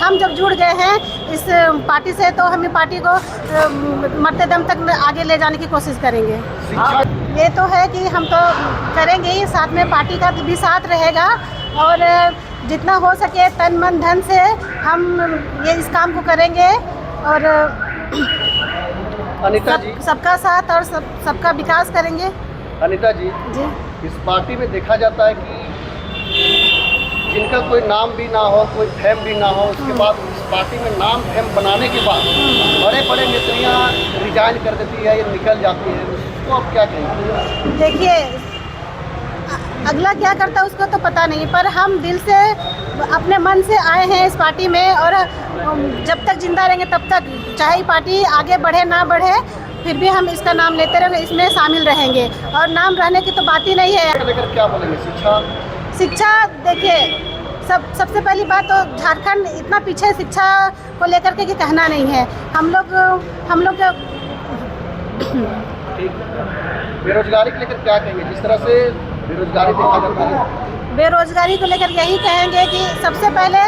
हम जब जुड़ गए हैं इस पार्टी से तो हम पार्टी को मरते दम तक आगे ले जाने की कोशिश करेंगे। ये तो है कि हम तो करेंगे ही, साथ में पार्टी का भी साथ रहेगा और जितना हो सके तन मन धन से हम ये इस काम को करेंगे और अनीता जी, सबका साथ और सबका विकास करेंगे। अनीता जी, इस पार्टी में देखा जाता है कि जिनका कोई नाम भी ना हो, कोई फेम भी ना हो, उसके बाद इस पार्टी में नाम फेम बनाने के बाद बड़े बड़े नेत्रियाँ रिजाइन कर देती है या निकल जाती है, उसको आप क्या कहेंगे? देखिए, अगला क्या करता है उसको तो पता नहीं, पर हम दिल से अपने मन से आए हैं इस पार्टी में और जब तक जिंदा रहेंगे तब तक, चाहे पार्टी आगे बढ़े ना बढ़े, फिर भी हम इसका नाम लेते रहेंगे, इसमें शामिल रहेंगे और नाम रहने की तो बात ही नहीं है। लेकर क्या बोलेंगे? शिक्षा देखिए, सबसे पहली बात तो झारखंड इतना पीछे शिक्षा को लेकर के कि कहना नहीं है। हम लोग बेरोजगारी को लेकर क्या कहेंगे? जिस तरह से बेरोजगारी देखा जाता है, बेरोजगारी को लेकर यही कहेंगे कि सबसे पहले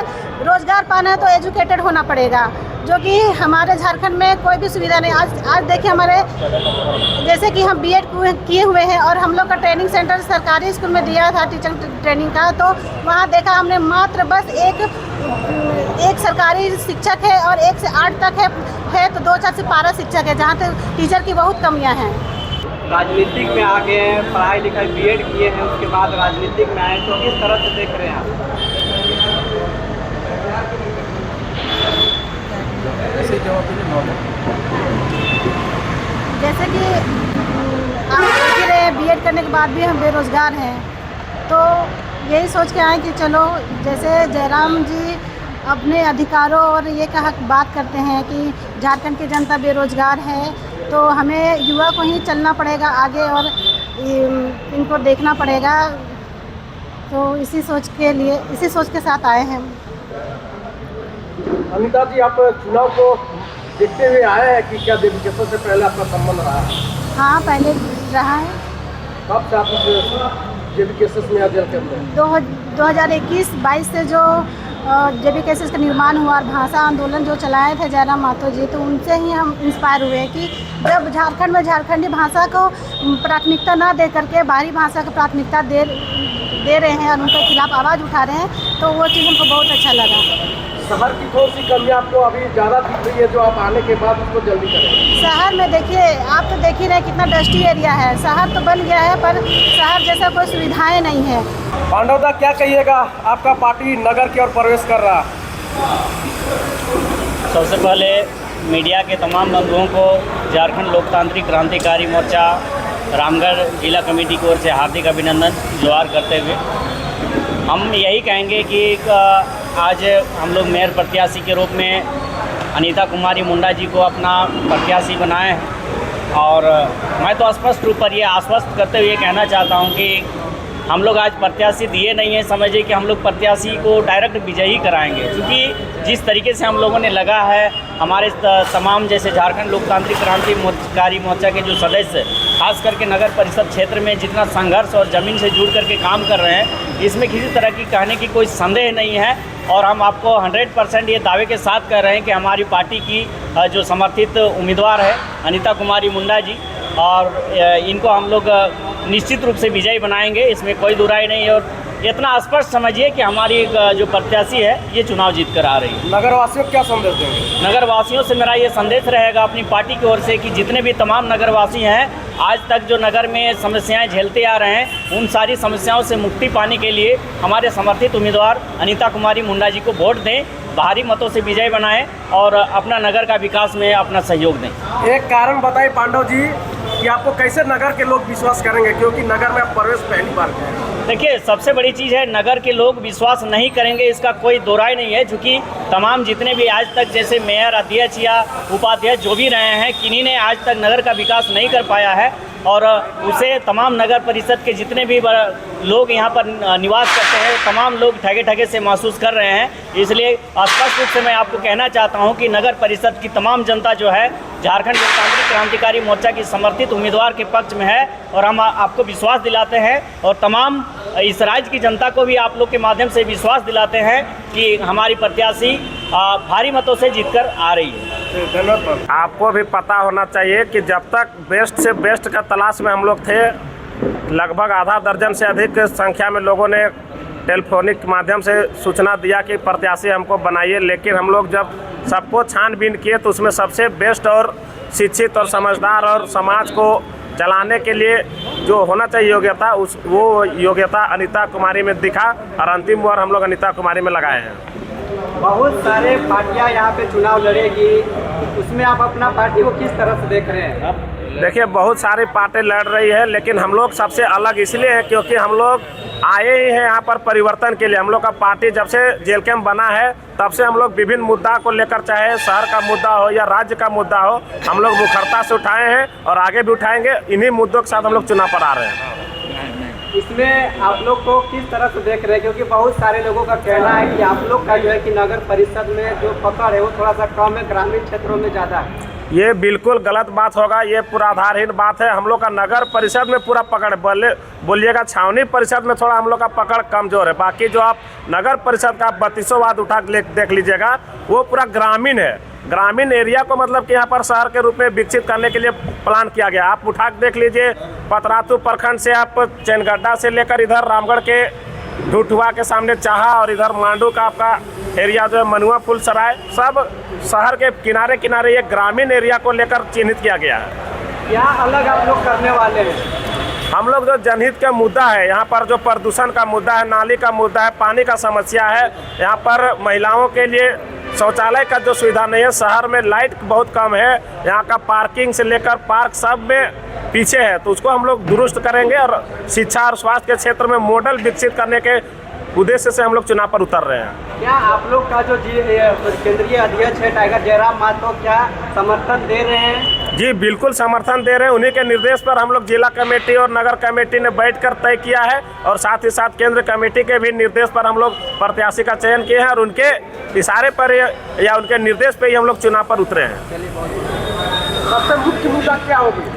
रोजगार पाना है तो एजुकेटेड होना पड़ेगा, जो कि हमारे झारखंड में कोई भी सुविधा नहीं। आज देखिए, हमारे जैसे कि हम बीएड किए हुए हैं और हम लोग का ट्रेनिंग सेंटर सरकारी स्कूल में दिया था टीचर ट्रेनिंग का, तो वहाँ देखा हमने मात्र बस एक सरकारी शिक्षक है और 1 से 8 तक है तो 2 4 से 12 शिक्षक है, जहाँ तक टीचर की बहुत कमियाँ हैं। राजनीतिक में आ गए हैं, पढ़ाई लिखाई बीएड किए हैं, उसके बाद राजनीतिक में आए, तो किस तरह से देख रहे हैं आप? जैसे कि आप देख ही रहे हैं, बीएड करने के बाद भी हम बेरोज़गार हैं, तो यही सोच के आए कि चलो, जैसे जयराम जी अपने अधिकारों और ये बात करते हैं कि झारखंड की जनता बेरोज़गार है, तो हमें युवा को ही चलना पड़ेगा आगे और इनको देखना पड़ेगा, तो इसी सोच के साथ आए हैं। अनीता जी, आप चुनाव को देखते हुए आए हैं कि क्या डेपुटेशन से पहले आपका संबंध रहा? हाँ, पहले रहा है। कब से आप जेबीकेएसएस में जेल कर रहे हैं? 2021-22 से जो जेबीकेएसएस का निर्माण हुआ और भाषा आंदोलन जो चलाए थे जयराम मातो जी, तो उनसे ही हम इंस्पायर हुए कि जब झारखंड में झारखंडी भाषा को प्राथमिकता ना दे करके बाहरी भाषा को प्राथमिकता दे रहे हैं और उनके खिलाफ आवाज़ उठा रहे हैं, तो वो चीज़ हमको बहुत अच्छा लगा। शहर की कौन सी कमी आपको अभी ज़्यादा दिख रही है जो आप आने के बाद उसको जल्दी करें? शहर में देखिए, आप तो देख ही रहे कितना डस्टी एरिया है, शहर तो बन गया है पर शहर जैसा कोई सुविधाएं नहीं है। पांडव दा, क्या कहिएगा? आपका पार्टी नगर की ओर प्रवेश कर रहा। सबसे पहले मीडिया के तमाम बंधुओं को झारखंड लोकतांत्रिक क्रांतिकारी मोर्चा रामगढ़ जिला कमेटी की ओर से हार्दिक अभिनंदन जोहार करते हुए हम यही कहेंगे कि आज हम लोग मेयर प्रत्याशी के रूप में अनीता कुमारी मुंडा जी को अपना प्रत्याशी बनाए हैं और मैं तो स्पष्ट रूप पर ये आश्वस्त करते हुए कहना चाहता हूँ कि हम लोग आज प्रत्याशी दिए नहीं हैं, समझिए कि हम लोग प्रत्याशी को डायरेक्ट विजयी कराएंगे, क्योंकि जिस तरीके से हम लोगों ने लगा है, हमारे तमाम जैसे झारखंड लोकतांत्रिक क्रांतिकारी मोर्चा के जो सदस्य खास करके नगर परिषद क्षेत्र में जितना संघर्ष और ज़मीन से जुड़ करके काम कर रहे हैं, इसमें किसी तरह की कहने की कोई संदेह नहीं है और हम आपको 100% ये दावे के साथ कह रहे हैं कि हमारी पार्टी की जो समर्थित उम्मीदवार है अनीता कुमारी मुंडा जी, और इनको हम लोग निश्चित रूप से विजयी बनाएंगे, इसमें कोई दुराई नहीं है। और इतना स्पष्ट समझिए कि हमारी जो प्रत्याशी है ये चुनाव जीत कर आ रही है। नगरवासियों को क्या संदेश देंगे? नगरवासियों से मेरा ये संदेश रहेगा अपनी पार्टी की ओर से कि जितने भी तमाम नगरवासी हैं, आज तक जो नगर में समस्याएं झेलते आ रहे हैं, उन सारी समस्याओं से मुक्ति पाने के लिए हमारे समर्थित उम्मीदवार अनीता कुमारी मुंडा जी को वोट दें, भारी मतों से विजय बनाएं और अपना नगर का विकास में अपना सहयोग दें। एक कारण बताइए पांडव जी कि आपको कैसे नगर के लोग विश्वास करेंगे, क्योंकि नगर में आप प्रवेश पहली बार करें? देखिए, सबसे बड़ी चीज़ है, नगर के लोग विश्वास नहीं करेंगे, इसका कोई दो राय नहीं है, क्योंकि तमाम जितने भी आज तक जैसे मेयर, अध्यक्ष या उपाध्यक्ष जो भी रहे हैं, किन्हीं ने आज तक नगर का विकास नहीं कर पाया है और उसे तमाम नगर परिषद के जितने भी लोग यहाँ पर निवास करते हैं, तमाम लोग ठगे ठगे से महसूस कर रहे हैं। इसलिए स्पष्ट रूप से मैं आपको कहना चाहता हूँ कि नगर परिषद की तमाम जनता जो है झारखंड लोकतांत्रिक क्रांतिकारी मोर्चा की समर्थित उम्मीदवार के पक्ष में है और हम आपको विश्वास दिलाते हैं और तमाम इस राज्य की जनता को भी आप लोग के माध्यम से विश्वास दिलाते हैं कि हमारी प्रत्याशी भारी मतों से जीतकर आ रही है। आपको भी पता होना चाहिए कि जब तक बेस्ट से बेस्ट का तलाश में हम लोग थे, लगभग आधा दर्जन से अधिक संख्या में लोगों ने टेलीफोनिक माध्यम से सूचना दिया कि प्रत्याशी हमको बनाइए, लेकिन हम लोग जब सबको छानबीन किए तो उसमें सबसे बेस्ट और शिक्षित और समझदार और समाज को चलाने के लिए जो होना चाहिए योग्यता, वो योग्यता अनीता कुमारी में दिखा और अंतिम मोहर हम लोग अनीता कुमारी में लगाए हैं। बहुत सारे पार्टियां यहाँ पे चुनाव लड़ेगी, उसमें आप अपना पार्टी को किस तरह से देख रहे हैं? देखिए, बहुत सारी पार्टी लड़ रही है, लेकिन हम लोग सबसे अलग इसलिए हैं क्योंकि हम लोग आए ही हैं यहाँ पर परिवर्तन के लिए। हम लोग का पार्टी जब से जेल कैंप बना है तब से हम लोग विभिन्न मुद्दा को लेकर, चाहे शहर का मुद्दा हो या राज्य का मुद्दा हो, हम लोग मुखरता से उठाए हैं और आगे भी उठाएंगे। इन्हीं मुद्दों के साथ हम लोग चुनाव पर आ रहे हैं। इसमें आप लोग को किस तरह से देख रहे हैं, क्योंकि बहुत सारे लोगों का कहना है कि आप लोग का जो है कि नगर परिषद में जो पकड़ है वो थोड़ा सा कम है, ग्रामीण क्षेत्रों में ज़्यादा है। ये बिल्कुल गलत बात होगा, ये पूरा आधारहीन बात है। हम लोग का नगर परिषद में पूरा पकड़ बोलिएगा, छावनी परिषद में थोड़ा हम लोग का पकड़ कमजोर है। बाकी जो आप नगर परिषद का 3200 वार्ड उठा देख लीजिएगा, वो पूरा ग्रामीण है। ग्रामीण एरिया को मतलब कि यहाँ पर शहर के रूप में विकसित करने के लिए प्लान किया गया। आप उठा के देख लीजिए, पतरातू प्रखंड से आप चैनगड्ढा से लेकर इधर रामगढ़ के ढूठुआ के सामने चाहा और इधर मांडू का आपका एरिया जो है मनुआ फुल सराय, सब शहर के किनारे किनारे ये ग्रामीण एरिया को लेकर चिन्हित किया गया है। क्या अलग आप लोग करने वाले हैं? हम लोग जो जनहित का मुद्दा है, यहाँ पर जो प्रदूषण का मुद्दा है, नाली का मुद्दा है, पानी का समस्या है, यहाँ पर महिलाओं के लिए शौचालय का जो सुविधा नहीं है, शहर में लाइट बहुत कम है, यहाँ का पार्किंग से लेकर पार्क सब में पीछे है, तो उसको हम लोग दुरुस्त करेंगे और शिक्षा और स्वास्थ्य के क्षेत्र में मॉडल विकसित करने के उद्देश्य से हम लोग चुनाव पर उतर रहे हैं। क्या आप लोग का जो केंद्रीय अध्यक्ष है टाइगर जयराम मातो, क्या समर्थन दे रहे हैं? जी बिल्कुल समर्थन दे रहे हैं। उन्हीं के निर्देश पर हम लोग जिला कमेटी और नगर कमेटी ने बैठकर तय किया है और साथ ही साथ केंद्र कमेटी के भी निर्देश पर हम लोग प्रत्याशी का चयन किए हैं और उनके इशारे पर या उनके निर्देश पर ही हम लोग चुनाव पर उतरे हैं। सबसे मुख्य मुद्दा क्या होगी?